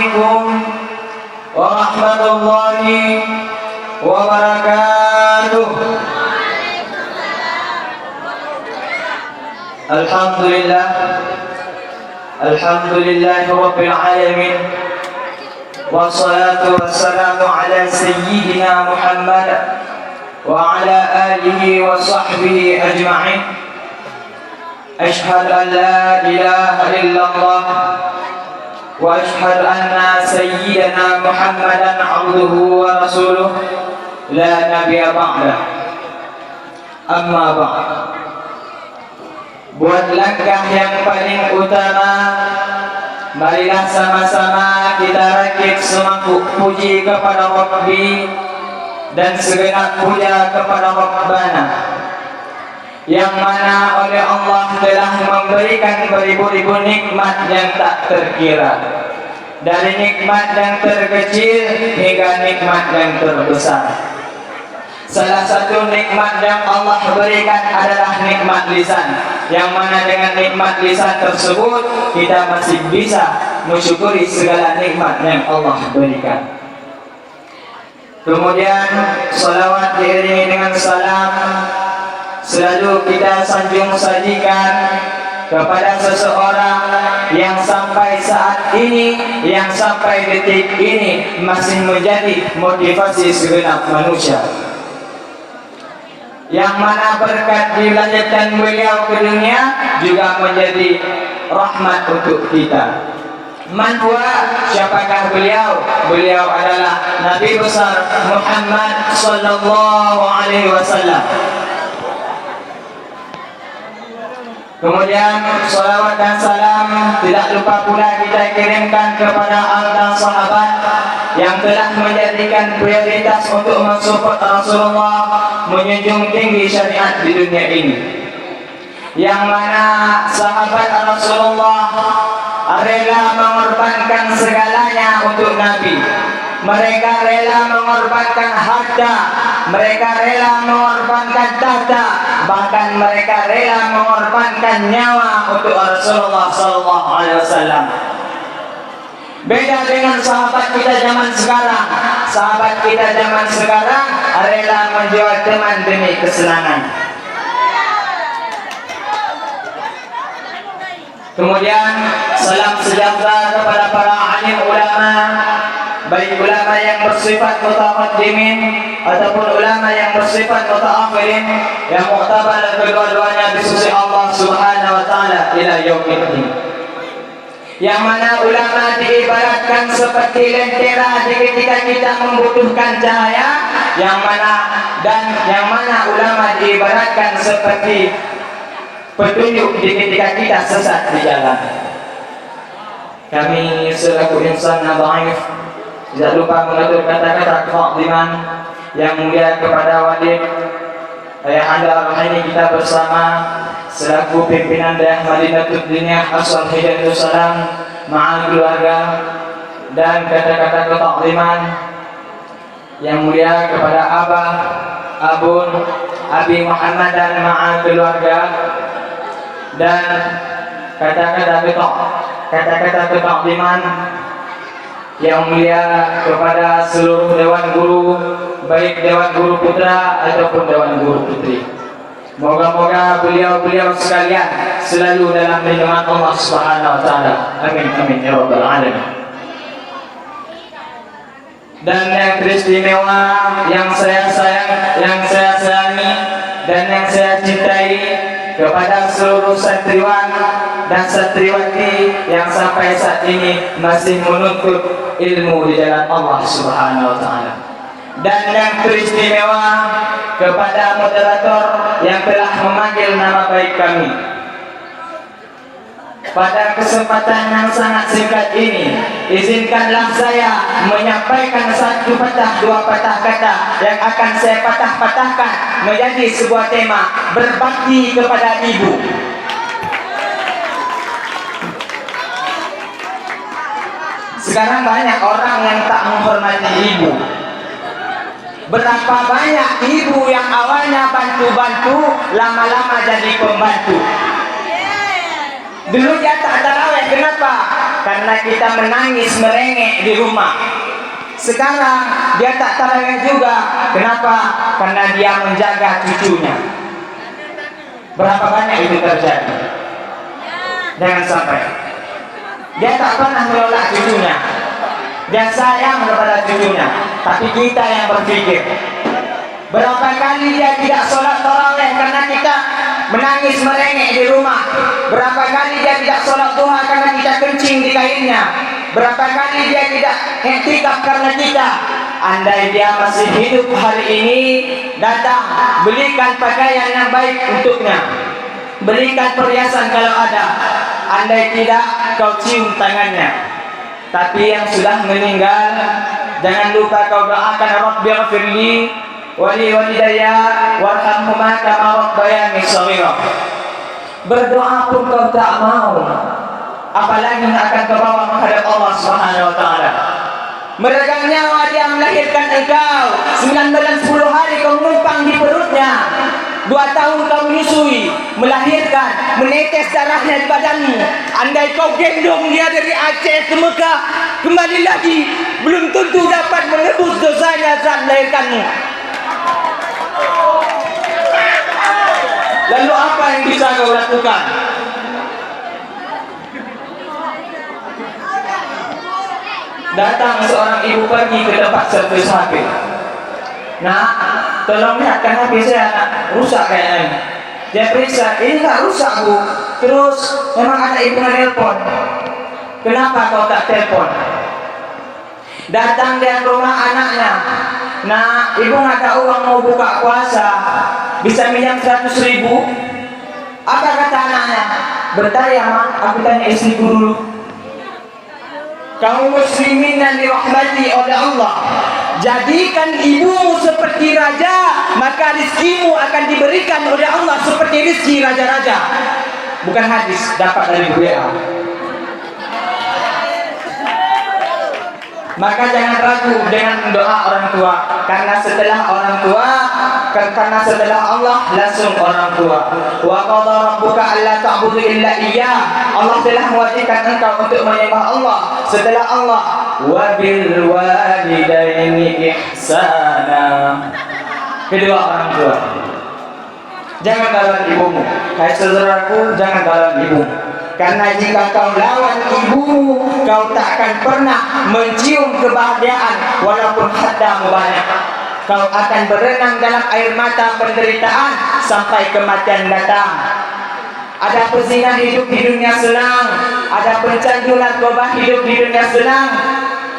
عليكم ورحمة الله وبركاته. Alhamdulillah Rabbil Alamin, wassalatu wassalamu ala sayyidina Muhammad wa ala alihi wa sahbihi ajma'in. Ashhadu an la ilaha illallah wa ashhadu anna sayyidina Muhammadan abduhu wa rasuluh la nabiyya ba'dah. Amma ba'd. Buat langkah yang paling utama, marilah sama-sama kita rakit semangkuk puji kepada Rabbi dan segenap puja kepada Rabbana, yang mana oleh Allah telah memberikan beribu-ribu nikmat yang tak terkira, dari nikmat yang terkecil hingga nikmat yang terbesar. Salah satu nikmat yang Allah berikan adalah nikmat lisan, yang mana dengan nikmat lisan tersebut kita masih bisa mensyukuri segala nikmat yang Allah berikan. Kemudian salawat diiringi dengan salam selalu kita sanjung sajikan kepada seseorang yang sampai saat ini, yang sampai detik ini masih menjadi motivasi segenap manusia, yang mana berkat dilahirkan beliau ke dunia juga menjadi rahmat untuk kita. Man huwa, siapakah beliau? Beliau adalah Nabi besar Muhammad sallallahu alaihi wasallam. Kemudian salawat dan salam tidak lupa pula kita kirimkan kepada al-dan sahabat yang telah menjadikan prioritas untuk mensupport Rasulullah, menjunjung tinggi syariat di dunia ini, yang mana sahabat Rasulullah rela mengorbankan segalanya untuk Nabi. Mereka rela mengorbankan harta, mereka rela mengorbankan tahta, bahkan mereka rela mengorbankan nyawa untuk Rasulullah sallallahu alaihi wasallam. Beda dengan sahabat kita zaman sekarang. Sahabat kita zaman sekarang rela menjual teman demi kesenangan. Kemudian salam sejahtera kepada para alim ulama, baik ulama yang bersifat mutaqaddimin ataupun ulama yang bersifat mutaakhirin, yang muktabar kedua-duanya di sisi Allah Subhanahu wa taala ila yaumil, yang mana ulama diibaratkan seperti lentera ketika kita membutuhkan cahaya, yang mana ulama diibaratkan seperti petunjuk ketika kita sesat di jalan. Kami selaku insan dhaif tidak lupa mengatur kata-kata ketakdiman yang mulia kepada Walid Ayahanda Rohani kita bersama selaku pimpinan Daerah Madinatul Diniyah Asal Hidayatul Salam ma'al keluarga, dan kata-kata ketakdiman yang mulia kepada Abah, Abun, Abi Muhammad dan ma'al keluarga, dan kata-kata ketakdiman yang mulia kepada seluruh dewan guru, baik dewan guru putra ataupun dewan guru putri. Moga-moga beliau-beliau sekalian selalu dalam lindungan Allah Subhanahu wa taala. Amin amin ya rabbal alamin. Dan yang teristimewa, yang saya sayang, yang saya sayangi dan yang saya cintai kepada seluruh santriwan dan santriwati yang sampai saat ini masih menuntut ilmu di jalan Allah Subhanahu wa taala. Dan yang teristimewa kepada moderator yang telah memanggil nama baik kami. Pada kesempatan yang sangat singkat ini, izinkanlah saya menyampaikan satu patah dua patah kata yang akan saya patah-patahkan menjadi sebuah tema berbakti kepada ibu. Sekarang banyak orang yang tak menghormati ibu. Berapa banyak ibu yang awalnya bantu-bantu, lama-lama jadi pembantu. Dulu dia tak tarawih Kenapa? Karena kita menangis merengek di rumah. Sekarang dia tak tarawih juga. Kenapa? Karena dia menjaga cucunya. Berapa banyak itu terjadi? Jangan sampai. Dia tak pernah menolak cucunya. Dia sayang kepada cucunya. Tapi kita yang berpikir. Berapa kali dia tidak sholat tarawih karena kita menangis merengek di rumah. Berapa kali dia tidak sholat duha karena kita kencing di kainnya. Berapa kali dia tidak iktikaf karena kita. Andai dia masih hidup hari ini, datang belikan pakaian yang baik untuknya, belikan perhiasan kalau ada. Andai tidak, kau cium tangannya. Tapi yang sudah meninggal, jangan lupa kau doakan, Rabbighfirli wali walidayya warhamhuma kama rabbayani shaghira. Berdoa pun kau tak mau, apalagi akan kau bawa menghadap Allah Subhanahu wa taala. Meregang nyawa dia melahirkan engkau, 9 bulan 10 hari kau menumpang di perutnya, 2 tahun kau menyusui, melahirkan, menetes darahnya di badanmu. Andai kau gendong dia dari Aceh ke Mekah, kembali lagi, belum tentu dapat menebus dosanya saat melahirkanmu. Lalu apa yang bisa kau lakukan? Datang seorang ibu pergi ke tempat servis HP. Nah, tolong lihatkan HP saya, rusak kayaknya. Dia periksa, ini tak rusak bu. Terus memang ada ibu nelpon. Kenapa kau tak telepon? Datang dia ke rumah anaknya. Nah, ibu nggak ada uang mau buka puasa, bisa minjam 100.000. Apa kata anaknya? Bentar ya mak, aku tanya istriku dulu. Kaum muslimin yang dirahmati oleh Allah, jadikan ibumu seperti raja, maka rizkimu akan diberikan oleh Allah seperti rizki raja-raja. Bukan hadis, dapat dari WA. Maka jangan ragu dengan doa orang tua, karena setelah orang tua, karena setelah Allah langsung orang tua. Wa qadha rabbuka alla ta'budu illa iyyah. Allah telah mewajibkan engkau untuk menyembah Allah. Setelah Allah, wa bil walidaini ihsana. Kedua orang tua. Jangan lawan ibumu. Hai saudaraku, jangan lawan ibumu. Karena jika kau lawan ibumu, kau tak akan pernah mencium kebahagiaan walaupun hartamu banyak. Kau akan berenang dalam air mata penderitaan sampai kematian datang. Ada pezina hidup di dunia senang, ada pencandu narkoba hidup di dunia senang.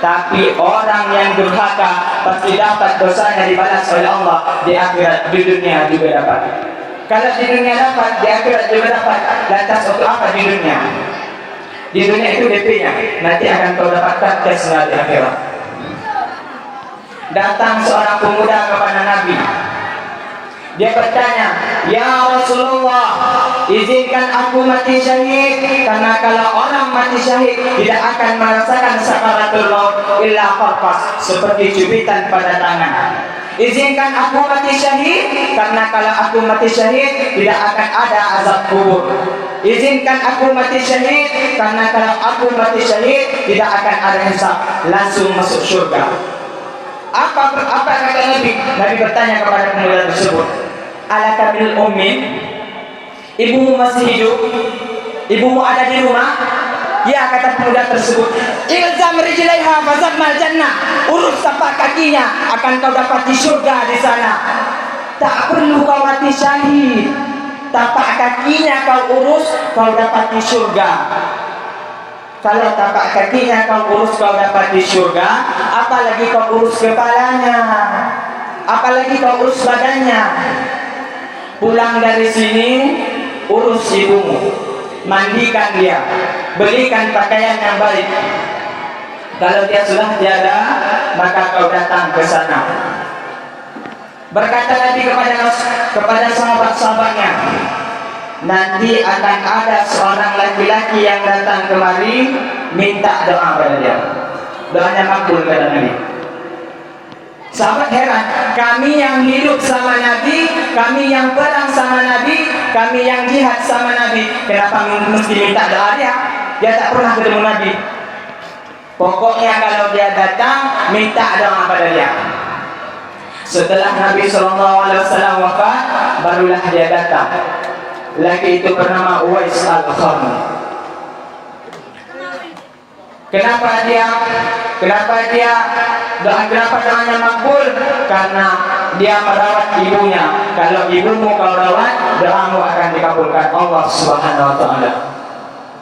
Tapi orang yang durhaka pasti dapat dosanya dibalas oleh Allah di akhirat, di dunia juga dapat. Kalau di dunia dapat, di akhirat juga dapat. Lantas untuk apa di dunia? Di dunia itu DP-nya, nanti akan kau dapatkan kesalahan di akhirat. Datang seorang pemuda kepada Nabi. Dia bertanya, ya Rasulullah, izinkan aku mati syahid, karena kalau orang mati syahid tidak akan merasakan sakaratul maut illa qarqas, seperti cubitan pada tangan. Izinkan aku mati syahid, karena kalau aku mati syahid tidak akan ada azab kubur. Izinkan aku mati syahid, karena kalau aku mati syahid tidak akan ada hisab, langsung masuk surga. Apa kata Nabi? Nabi bertanya kepada pemuda tersebut, alaka bil ummin? Ibumu masih hidup? Ibumu ada di rumah? Ya, kata pemuda tersebut. Ilzam rijlaiha fazammal jannah. Urus tapak kakinya, akan kau dapat di surga di sana. Tak perlu kau mati syahid. Tapak kakinya kau urus, kau dapat di surga. Kalau tapak kakinya kau urus, kau dapat di surga, apalagi kau urus kepalanya, apalagi kau urus badannya. Pulang dari sini, urus ibumu, mandikan dia, belikan pakaian yang baik. Kalau dia sudah tiada, maka kau datang ke sana. Berkata Nabi kepada sahabat-sahabatnya, nanti akan ada seorang laki-laki yang datang kemari minta doa pada dia. Doanya makbul, kata Nabi. Sahabat heran, kami yang hidup sama Nabi, kami yang perang sama Nabi, kami yang jihad sama Nabi, kenapa mesti minta doa dia? dia tak pernah ketemu Nabi. Pokoknya kalau dia datang, minta doa pada dia. Setelah Nabi SAW wafat, barulah dia datang. Laki itu bernama Uwais al-Qarni. Kenapa doanya makbul? Karena dia merawat ibunya. Kalau ibumu kau rawat, doamu akan dikabulkan Allah Subhanahu wa taala.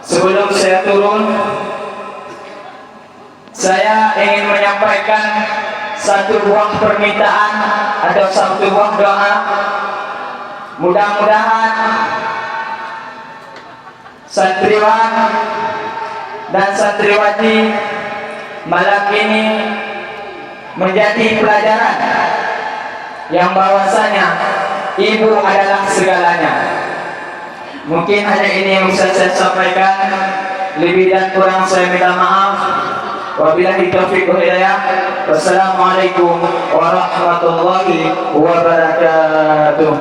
Sebelum saya turun, saya ingin menyampaikan satu buah permintaan atau satu buah doa. Mudah-mudahan santriwan dan santriwati malam ini menjadi pelajaran yang bahwasanya ibu adalah segalanya. Mungkin hanya ini yang bisa saya sampaikan. Lebih dan kurang saya minta maaf. Wabillahi taufiq wal hidayah. Wassalamualaikum warahmatullahi wabarakatuh.